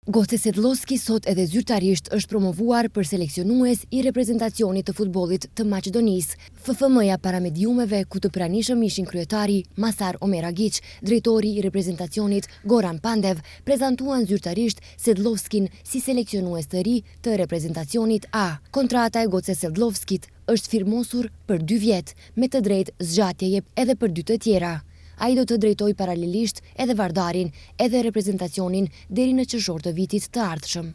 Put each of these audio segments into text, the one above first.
Goce Sedlowski sot edhe zyrtarisht është promovuar për seleksionues i reprezentacionit të futbollit të Maqedonisë. FFM-ja para mediumeve ku të pranishëm ishin kryetari Masar Omer Agić, drejtori i reprezentacionit Goran Pandev, prezantuan zyrtarisht Sedlowskin si seleksionues të ri të reprezentacionit A. Kontrata e Goce Sedlowskit është firmosur për 2 vjet, me të drejtë zgjatjeje edhe për 2 të tjera. Ai do të drejtoj paralelisht edhe Vardarin, edhe reprezentacionin deri në qershor të vitit të ardhshëm.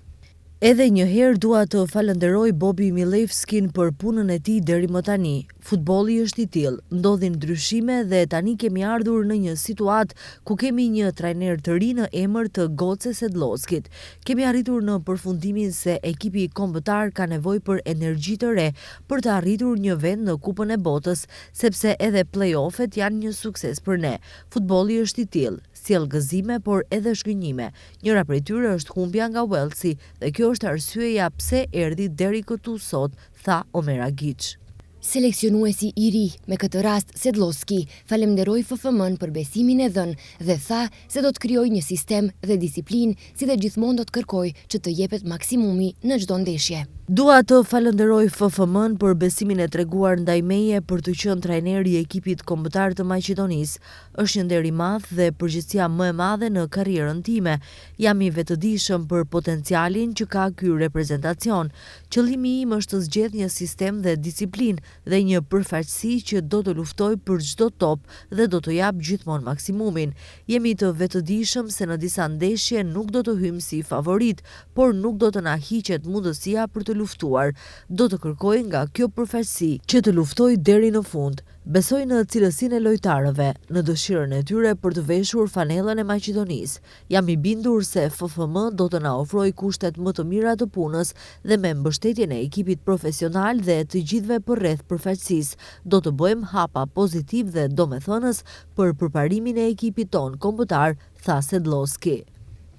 Edhe një herë dua të falenderoj Bobi Milevskin për punën e tij deri më tani. Futbolli është i tillë, ndodhin ndryshime dhe tani kemi ardhur në një situatë ku kemi një trajner të ri në emër të Goce Sedlowskit. Kemi arritur në përfundimin se ekipi kombëtar ka nevojë për energji të re për të arritur një vend në Kupën e Botës, sepse edhe play-offet janë një sukses për ne. Futbolli është i tillë, sjell gëzime por edhe shgënjime. Njëra prej tyre është humbja nga Wellsi dhe kjo është arsyeja pse erdhi deri këtu sot, tha Omer Agić. Seleksionuesi i ri, me këtë rast Sedlowski, falenderoi FFM-n për besimin e dhënë dhe tha se do të krijojë një sistem dhe disiplinë, si dhe gjithmonë do të kërkojë që të jepet maksimumi në çdo ndeshje. Dua të falenderoj FFM-n për besimin e treguar ndaj meje për të qenë trajneri i ekipit kombëtar të Maqedonisë. Është një nder i madh dhe përgjegjësia më e madhe në karrierën time. Jam i vetëdijshëm për potencialin që ka ky reprezentacion. Qëllimi im është të zgjedh një sistem dhe disiplinë dhe një përfaqësi që do të luftoj për çdo top dhe do të jap gjithmonë maksimumin. Jemi të vetëdijshëm se në disa ndeshje nuk do të hyjmë si favorit, por nuk do të na hiqet mundësia për të luftuar. Do të kërkoj nga kjo përfaqësi që të luftoj deri në fund. Besoj në cilësinë e lojtarëve, në dëshirën e tyre për të veshur fanellën e Maqedonisë. Jam i bindur se FFM do të na ofrojë kushtet më të mira të punës dhe me mbështetjen e ekipit profesional dhe të gjithëve përreth përfaqësisë, do të bëjmë hapa pozitiv dhe domethënës për përparimin e ekipit ton kombëtar, tha Sedlowski.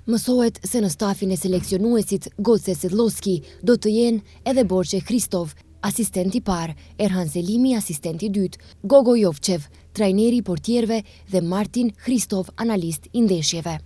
Mësohet se në stafin e seleksionuesit Goce Sedlowski do të jenë edhe Borçe Hristov, asistenti parë, Erhan Selimi, asistenti dytë, Gogo Jovçev, trajneri i portierëve dhe Martin Hristov, analist i ndeshjeve.